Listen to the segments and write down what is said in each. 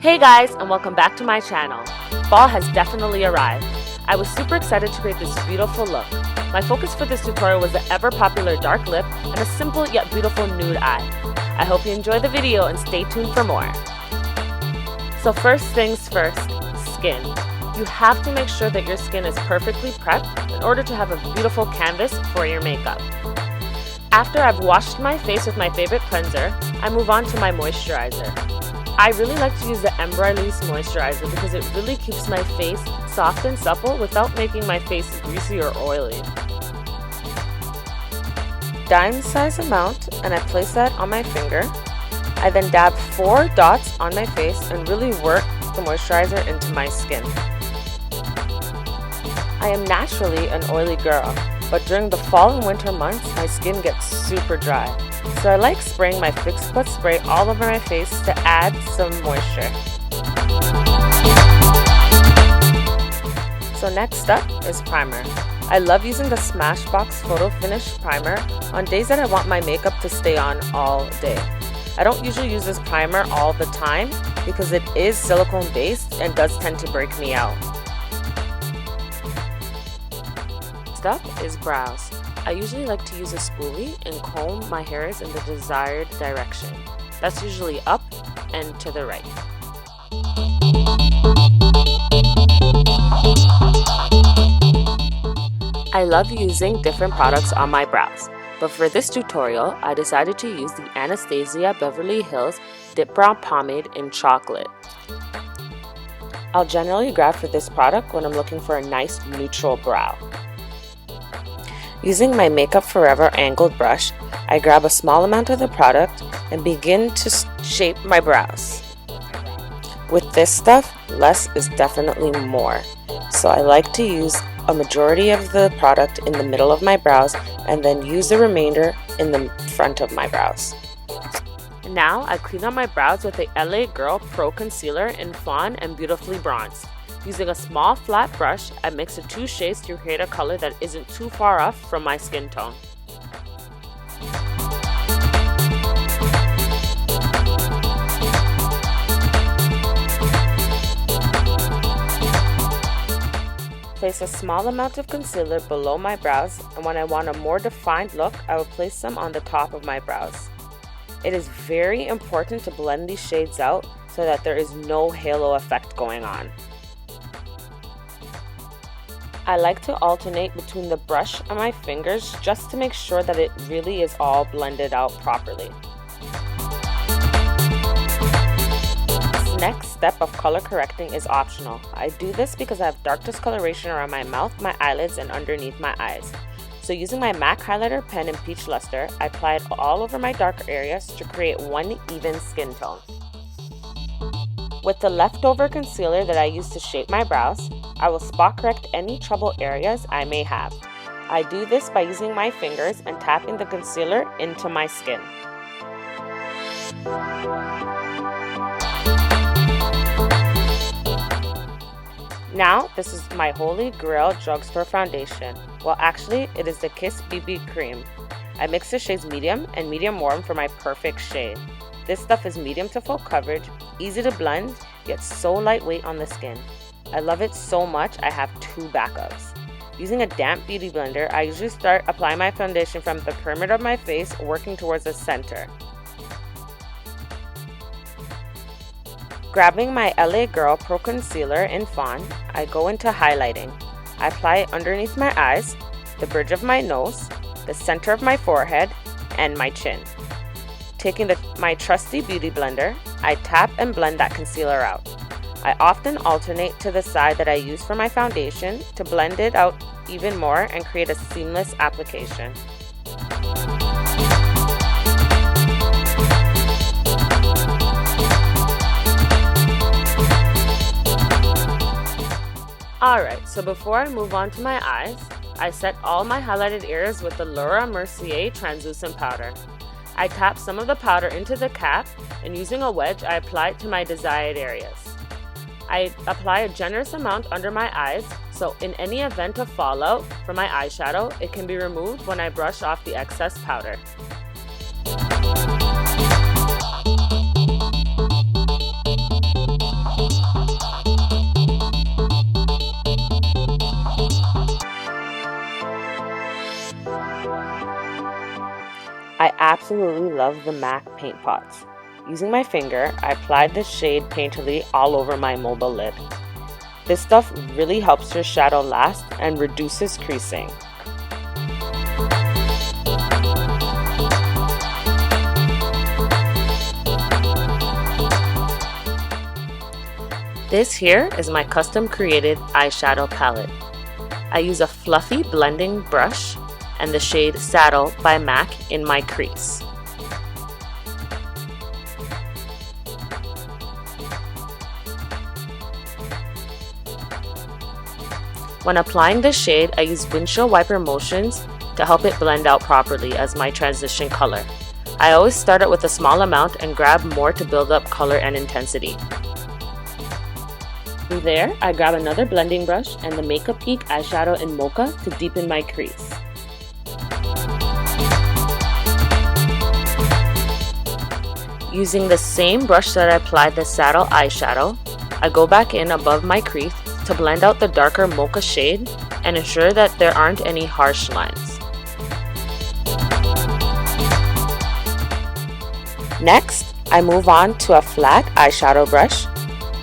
Hey guys, and welcome back to my channel. Fall has definitely arrived. I was super excited to create this beautiful look. My focus for this tutorial was the ever popular dark lip and a simple yet beautiful nude eye. I hope you enjoy the video and stay tuned for more. So first things first, skin. You have to make sure that your skin is perfectly prepped in order to have a beautiful canvas for your makeup. After I've washed my face with my favorite cleanser, I move on to my moisturizer. I really like to use the Embryolisse moisturizer because it really keeps my face soft and supple without making my face greasy or oily. Dime size amount, and I place that on my finger. I then dab 4 dots on my face and really work the moisturizer into my skin. I am naturally an oily girl, but during the fall and winter months, my skin gets super dry. So I like spraying my Fix Plus spray all over my face to add some moisture. So next up is primer. I love using the Smashbox Photo Finish Primer on days that I want my makeup to stay on all day. I don't usually use this primer all the time because it is silicone based and does tend to break me out. Next up is brows. I usually like to use a spoolie and comb my hairs in the desired direction. That's usually up and to the right. I love using different products on my brows, but for this tutorial, I decided to use the Anastasia Beverly Hills Dip Brow Pomade in Chocolate. I'll generally grab for this product when I'm looking for a nice neutral brow. Using my Makeup Forever angled brush, I grab a small amount of the product and begin to shape my brows. With this stuff, less is definitely more. So I like to use a majority of the product in the middle of my brows and then use the remainder in the front of my brows. Now I clean up my brows with the LA Girl Pro Concealer in Fawn and Beautifully Bronzed. Using a small flat brush, I mix the 2 shades to create a color that isn't too far off from my skin tone. Place a small amount of concealer below my brows, and when I want a more defined look, I will place some on the top of my brows. It is very important to blend these shades out so that there is no halo effect going on. I like to alternate between the brush and my fingers just to make sure that it really is all blended out properly. This next step of color correcting is optional. I do this because I have dark discoloration around my mouth, my eyelids, and underneath my eyes. So using my MAC highlighter pen in Peach Luster, I apply it all over my darker areas to create one even skin tone. With the leftover concealer that I use to shape my brows, I will spot correct any trouble areas I may have. I do this by using my fingers and tapping the concealer into my skin. Now, this is my Holy Grail drugstore foundation. Well, actually, it is the Kiss BB Cream. I mix the shades medium and medium warm for my perfect shade. This stuff is medium to full coverage, easy to blend, yet so lightweight on the skin. I love it so much I have 2 backups. Using a damp beauty blender, I usually start applying my foundation from the perimeter of my face, working towards the center. Grabbing my LA Girl Pro Concealer in Fawn, I go into highlighting. I apply it underneath my eyes, the bridge of my nose, the center of my forehead, and my chin. Taking my trusty beauty blender, I tap and blend that concealer out. I often alternate to the side that I use for my foundation to blend it out even more and create a seamless application. Alright, so before I move on to my eyes, I set all my highlighted areas with the Laura Mercier translucent powder. I tap some of the powder into the cap, and using a wedge, I apply it to my desired areas. I apply a generous amount under my eyes, so in any event of fallout from my eyeshadow, it can be removed when I brush off the excess powder. I absolutely love the MAC paint pots. Using my finger, I applied the shade painterly all over my mobile lid. This stuff really helps your shadow last and reduces creasing. This here is my custom created eyeshadow palette. I use a fluffy blending brush and the shade Saddle by MAC in my crease. When applying the shade, I use windshield wiper motions to help it blend out properly as my transition color. I always start it with a small amount and grab more to build up color and intensity. From there, I grab another blending brush and the Makeup Geek eyeshadow in Mocha to deepen my crease. Using the same brush that I applied the Saddle eyeshadow, I go back in above my crease to blend out the darker mocha shade and ensure that there aren't any harsh lines. Next, I move on to a flat eyeshadow brush.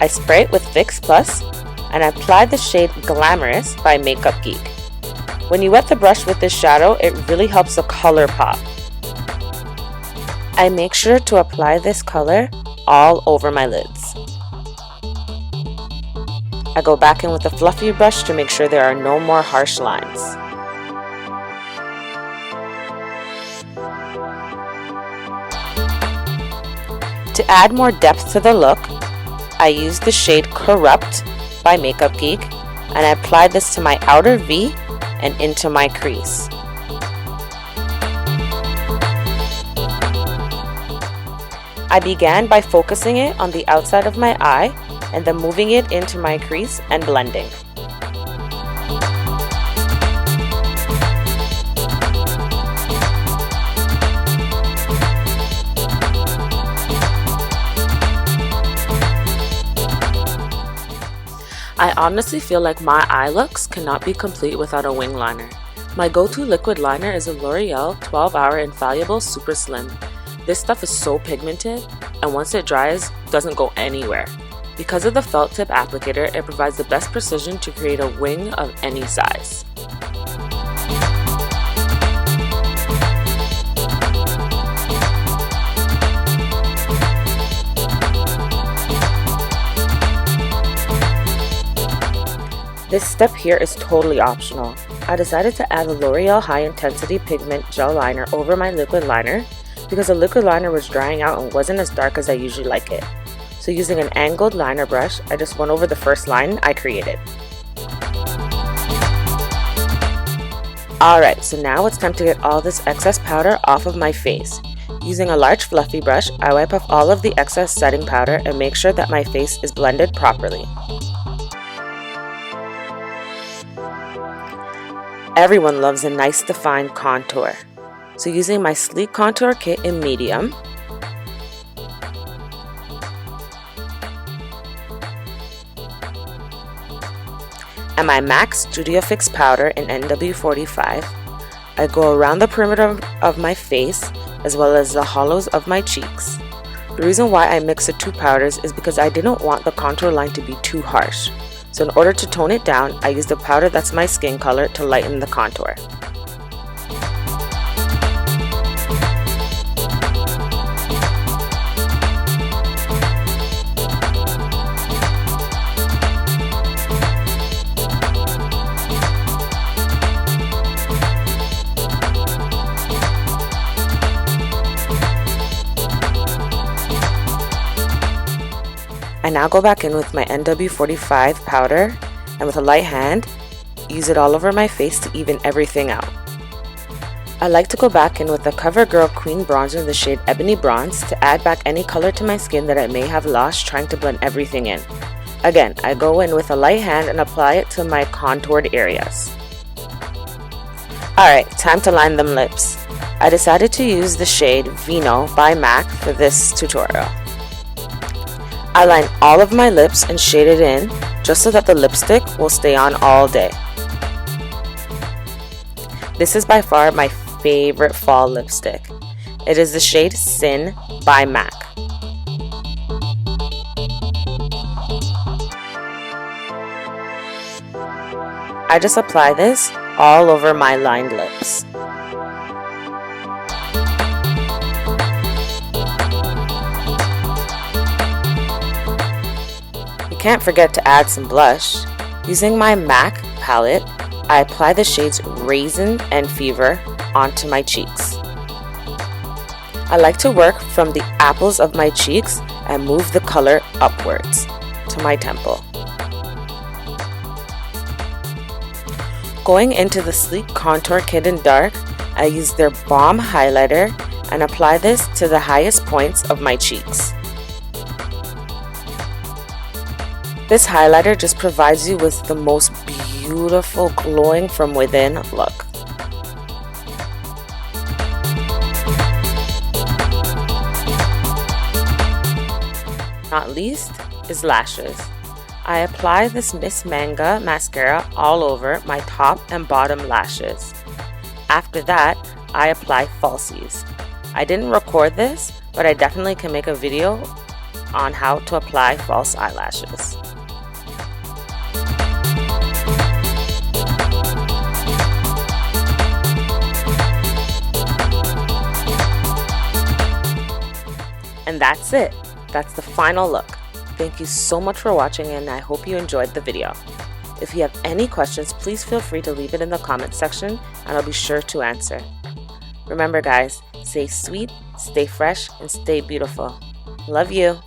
I spray it with Fix Plus and I apply the shade Glamorous by Makeup Geek. When you wet the brush with this shadow, it really helps the color pop. I make sure to apply this color all over my lids. I go back in with a fluffy brush to make sure there are no more harsh lines. To add more depth to the look, I use the shade Corrupt by Makeup Geek and I apply this to my outer V and into my crease. I began by focusing it on the outside of my eye and then moving it into my crease and blending. I honestly feel like my eye looks cannot be complete without a wing liner. My go-to liquid liner is a L'Oreal 12-Hour Infallible Super Slim. This stuff is so pigmented, and once it dries, it doesn't go anywhere. Because of the felt tip applicator, it provides the best precision to create a wing of any size. This step here is totally optional. I decided to add the L'Oreal High Intensity Pigment Gel Liner over my liquid liner because the liquid liner was drying out and wasn't as dark as I usually like it. So using an angled liner brush, I just went over the first line I created. Alright, so now it's time to get all this excess powder off of my face. Using a large fluffy brush, I wipe off all of the excess setting powder and make sure that my face is blended properly. Everyone loves a nice defined contour. So using my Sleek Contour Kit in medium, and my MAC Studio Fix powder in NW45, I go around the perimeter of my face as well as the hollows of my cheeks. The reason why I mix the two powders is because I didn't want the contour line to be too harsh. So in order to tone it down, I used a powder that's my skin color to lighten the contour. I now go back in with my NW45 powder and with a light hand, use it all over my face to even everything out. I like to go back in with the CoverGirl Queen Bronzer in the shade Ebony Bronze to add back any color to my skin that I may have lost trying to blend everything in. Again, I go in with a light hand and apply it to my contoured areas. Alright, time to line them lips. I decided to use the shade Vino by MAC for this tutorial. I line all of my lips and shade it in just so that the lipstick will stay on all day. This is by far my favorite fall lipstick. It is the shade Sin by MAC. I just apply this all over my lined lips. You can't forget to add some blush. Using my MAC palette, I apply the shades Raisin and Fever onto my cheeks. I like to work from the apples of my cheeks and move the color upwards to my temple. Going into the Sleek Contour Kit in Dark, I use their Bomb highlighter and apply this to the highest points of my cheeks. This highlighter just provides you with the most beautiful glowing from within look. Not least is lashes. I apply this Miss Manga mascara all over my top and bottom lashes. After that, I apply falsies. I didn't record this, but I definitely can make a video on how to apply false eyelashes. And that's it. That's the final look. Thank you so much for watching, and I hope you enjoyed the video. If you have any questions, please feel free to leave it in the comment section and I'll be sure to answer. Remember guys, stay sweet, stay fresh, and stay beautiful. Love you.